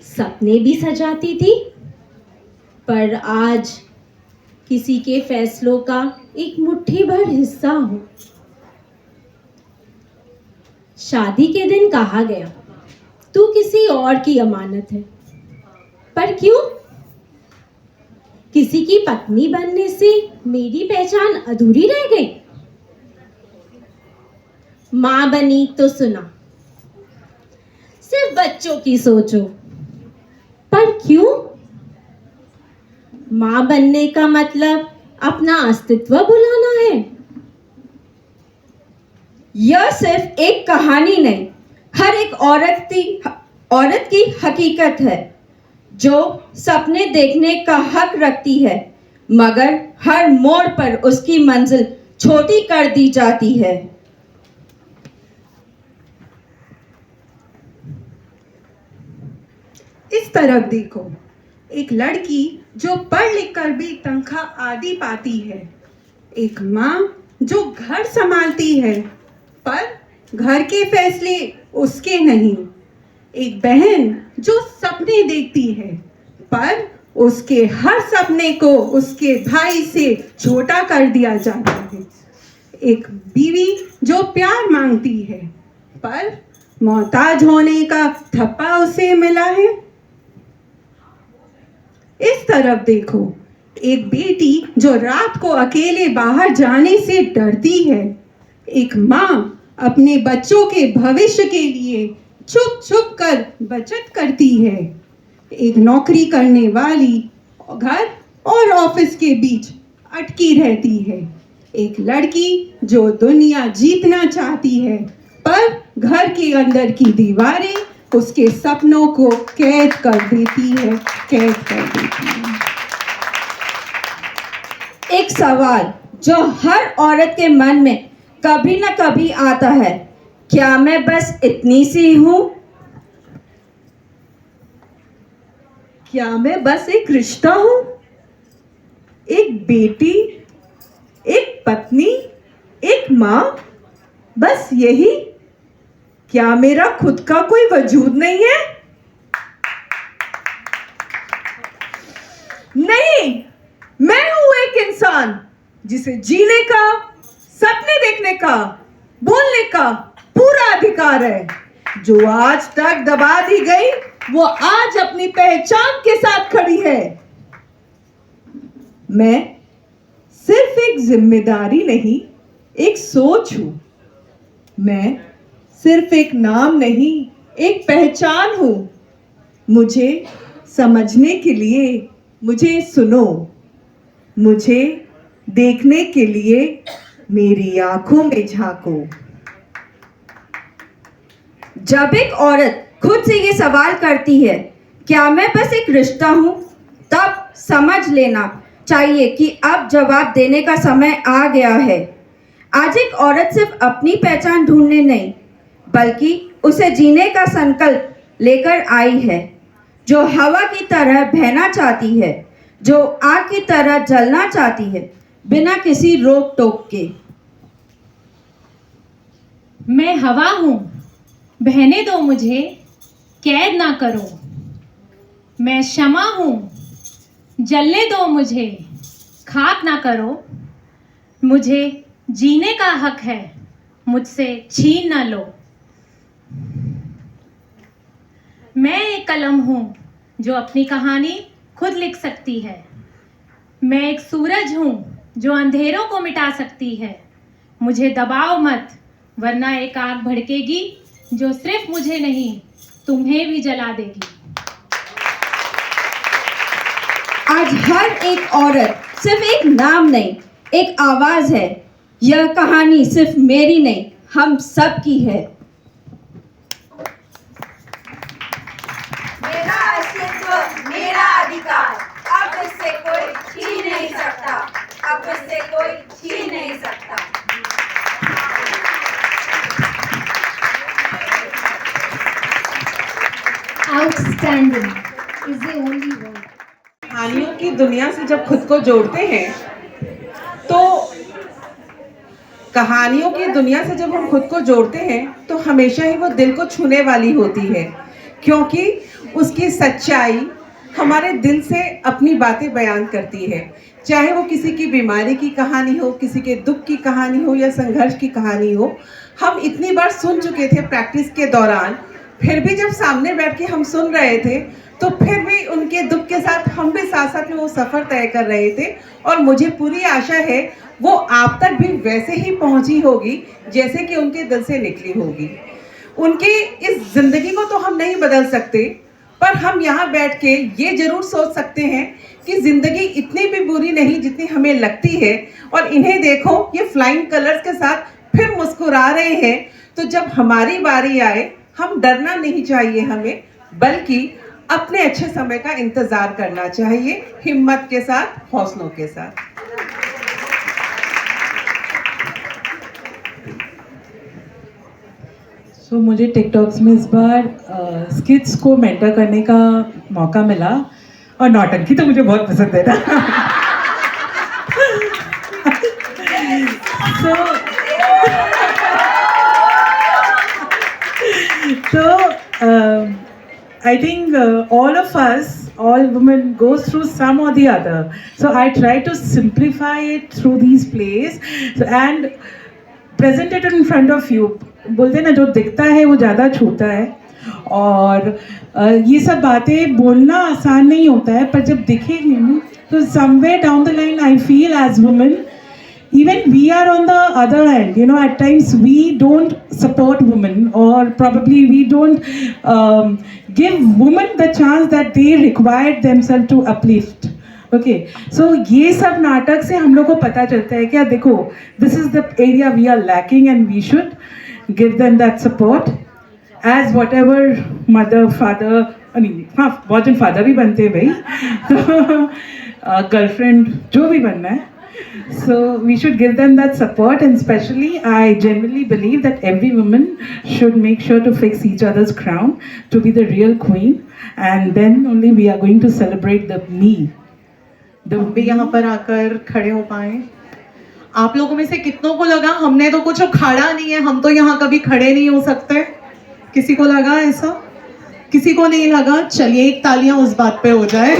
सपने भी सजाती थी, पर आज किसी के फैसलों का एक मुट्ठी भर हिस्सा हूं। शादी के दिन कहा गया, तू किसी और की अमानत है। पर क्यों? किसी की पत्नी बनने से मेरी पहचान अधूरी रह गई? मां बनी तो सुना, सिर्फ बच्चों की सोचो। पर क्यों? मां बनने का मतलब अपना अस्तित्व भुलाना है? यह सिर्फ एक कहानी नहीं, हर एक औरत की हकीकत है जो सपने देखने का हक रखती है, मगर हर मोड़ पर उसकी मंजिल छोटी कर दी जाती है। इस तरफ देखो, एक लड़की जो पढ़ लिख कर भी तनख्वाह आधी पाती है, एक माँ जो घर संभालती है पर घर के फैसले उसके नहीं, एक बहन जो सपने देखती है पर उसके हर सपने को उसके भाई से छोटा कर दिया जाता है, एक बीवी जो प्यार मांगती है पर मोहताज होने का थप्पा उसे मिला है। इस तरफ देखो, एक बेटी जो रात को अकेले बाहर जाने से डरती है, एक माँ अपने बच्चों के भविष्य के लिए छुप छुप कर बचत करती है, एक नौकरी करने वाली घर और ऑफिस के बीच अटकी रहती है, एक लड़की जो दुनिया जीतना चाहती है पर घर के अंदर की दीवारें उसके सपनों को कैद कर देती है। एक सवाल जो हर औरत के मन में कभी न कभी आता है, क्या मैं बस इतनी सी हूं? क्या मैं बस एक रिश्ता हूं, एक बेटी, एक पत्नी, एक मां, बस यही? क्या मेरा खुद का कोई वजूद नहीं है? नहीं, मैं हूं एक इंसान जिसे जीने का, सपने देखने का, बोलने का पूरा अधिकार है। जो आज तक दबा दी गई, वो आज अपनी पहचान के साथ खड़ी है। मैं सिर्फ एक जिम्मेदारी नहीं, एक सोच हूं। मैं सिर्फ एक नाम नहीं, एक पहचान हूं। मुझे समझने के लिए मुझे सुनो, मुझे देखने के लिए मेरी आंखों में झांको। जब एक औरत खुद से ये सवाल करती है, क्या मैं बस एक रिश्ता हूं, तब समझ लेना चाहिए कि अब जवाब देने का समय आ गया है। आज एक औरत सिर्फ अपनी पहचान ढूंढने नहीं, बल्कि उसे जीने का संकल्प लेकर आई है, जो हवा की तरह बहना चाहती है, जो आग की तरह जलना चाहती है, बिना किसी रोक टोक के। मैं हवा हूं, बहने दो मुझे, कैद ना करो। मैं शमा हूं, जलने दो मुझे, खाक ना करो। मुझे जीने का हक है, मुझसे छीन ना लो। मैं एक कलम हूं जो अपनी कहानी खुद लिख सकती है। मैं एक सूरज हूं जो अंधेरों को मिटा सकती है। मुझे दबाओ मत, वरना एक आग भड़केगी जो सिर्फ मुझे नहीं, तुम्हें भी जला देगी। आज हर एक औरत सिर्फ एक नाम नहीं, एक आवाज है। यह कहानी सिर्फ मेरी नहीं, हम सब की है। मेरा अस्तित्व, मेरा अधिकार, अब इससे कोई छीन नहीं सकता, अब इससे कोई छीन नहीं सकता। Outstanding is the only word. कहानियों की दुनिया से जब खुद को जोड़ते हैं तो कहानियों की दुनिया से जब हम खुद को जोड़ते हैं तो हमेशा ही वो दिल को छूने वाली होती है, क्योंकि उसकी सच्चाई हमारे दिल से अपनी बातें बयान करती है। चाहे वो किसी की बीमारी की कहानी हो, किसी के दुख की कहानी हो या संघर्ष की कहानी हो। हम इतनी बार सुन चुके थे प्रैक्टिस के दौरान, फिर भी जब सामने बैठ के हम सुन रहे थे तो फिर भी उनके दुख के साथ हम भी साथ साथ में वो सफ़र तय कर रहे थे। और मुझे पूरी आशा है वो आप तक भी वैसे ही पहुंची होगी जैसे कि उनके दिल से निकली होगी। उनकी इस ज़िंदगी को तो हम नहीं बदल सकते, पर हम यहाँ बैठ के ये ज़रूर सोच सकते हैं कि ज़िंदगी इतनी भी बुरी नहीं जितनी हमें लगती है। और इन्हें देखो, ये फ्लाइंग कलर्स के साथ फिर मुस्कुरा रहे हैं। तो जब हमारी बारी आए, हम डरना नहीं चाहिए हमें, बल्कि अपने अच्छे समय का इंतज़ार करना चाहिए, हिम्मत के साथ, हौसलों के साथ। तो मुझे टिकटॉक्स में इस बार स्किट्स को मेंटर करने का मौका मिला, और नौटंकी तो मुझे बहुत पसंद है ना। so I think all of us, all women goes through some or the other. So I try to simplify it through these plays and present it in front of you. बोलते ना, जो दिखता है वो ज़्यादा छूता है। और ये सब बातें बोलना आसान नहीं होता है, पर जब दिखेंगे ना तो somewhere down the line I feel as women, even we are on the other end. You know, at times we don't support women, or probably we don't give women the chance that they require themselves to uplift. Okay, so ये सब नाटक से हम लोग को पता चलता है कि देखो, this is the area we are lacking and we should give them that support as whatever mother, father, हाँ, बहुत जन father भी बनते हैं भाई, girlfriend, जो भी बनना है। So we should give them that support, and especially I genuinely believe that every woman should make sure to fix each other's crown to be the real queen, and then only we are going to celebrate the me. हम भी यहाँ पर आकर खड़े हो पाए। आप लोगों में से कितनों को लगा हमने तो कुछ उखाड़ा नहीं है, हम तो यहाँ कभी खड़े नहीं हो सकते? किसी को लगा ऐसा? किसी को नहीं लगा? चलिए एक तालियां उस बात पे हो जाए।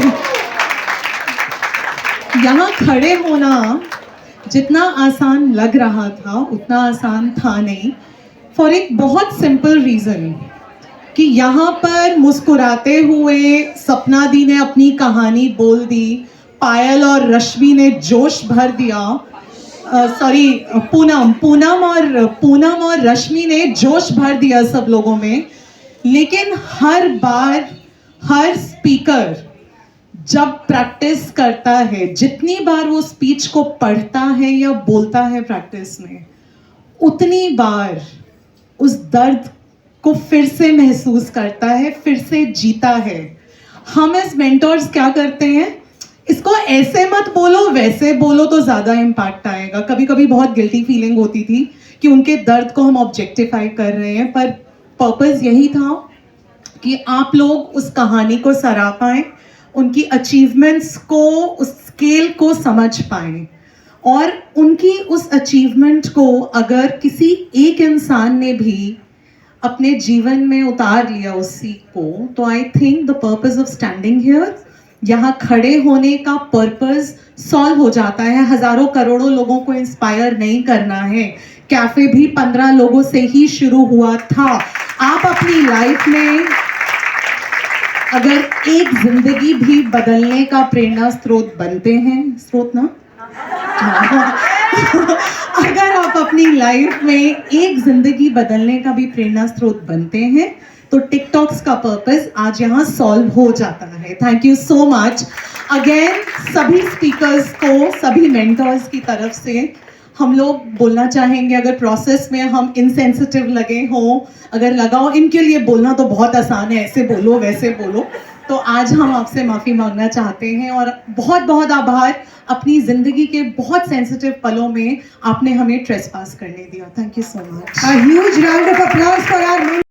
यहाँ खड़े होना जितना आसान लग रहा था उतना आसान था नहीं, फॉर एक बहुत सिंपल रीज़न कि यहाँ पर मुस्कुराते हुए सपना दी ने अपनी कहानी बोल दी, पायल और रश्मि ने जोश भर दिया, पूनम और रश्मि ने जोश भर दिया सब लोगों में। लेकिन हर बार हर स्पीकर जब प्रैक्टिस करता है, जितनी बार वो स्पीच को पढ़ता है या बोलता है प्रैक्टिस में, उतनी बार उस दर्द को फिर से महसूस करता है, फिर से जीता है। हम एज मेंटर्स क्या करते हैं, इसको ऐसे मत बोलो, वैसे बोलो तो ज़्यादा इम्पैक्ट आएगा। कभी कभी बहुत गिल्टी फीलिंग होती थी कि उनके दर्द को हम ऑब्जेक्टिफाई कर रहे हैं, पर पर्पस यही था कि आप लोग उस कहानी को सराह पाएँ, उनकी अचीवमेंट्स को, उस स्केल को समझ पाएँ, और उनकी उस अचीवमेंट को अगर किसी एक इंसान ने भी अपने जीवन में उतार लिया उस सीख को, तो I think the purpose of standing here, यहाँ खड़े होने का पर्पस सॉल्व हो जाता है। हजारों करोड़ों लोगों को इंस्पायर नहीं करना है, कैफे भी 15 लोगों से ही शुरू हुआ था। आप अपनी लाइफ में अगर एक जिंदगी भी बदलने का प्रेरणा स्रोत बनते हैं, स्रोत ना अगर आप अपनी लाइफ में एक जिंदगी बदलने का भी प्रेरणा स्रोत बनते हैं, तो टिकटॉक्स का पर्पस आज यहाँ सॉल्व हो जाता है। Thank you so much again सभी स्पीकर्स को, सभी मेंटर्स की तरफ से। हम लोग बोलना चाहेंगे, अगर प्रोसेस में हम इनसेंसिटिव लगे हों, अगर लगा हो इनके लिए बोलना तो बहुत आसान है, ऐसे बोलो वैसे बोलो, तो आज हम आपसे माफ़ी मांगना चाहते हैं। और बहुत बहुत आभार, अपनी ज़िंदगी के बहुत सेंसिटिव पलों में आपने हमें ट्रेसपास करने दिया। Thank you so much. A huge round of applause for our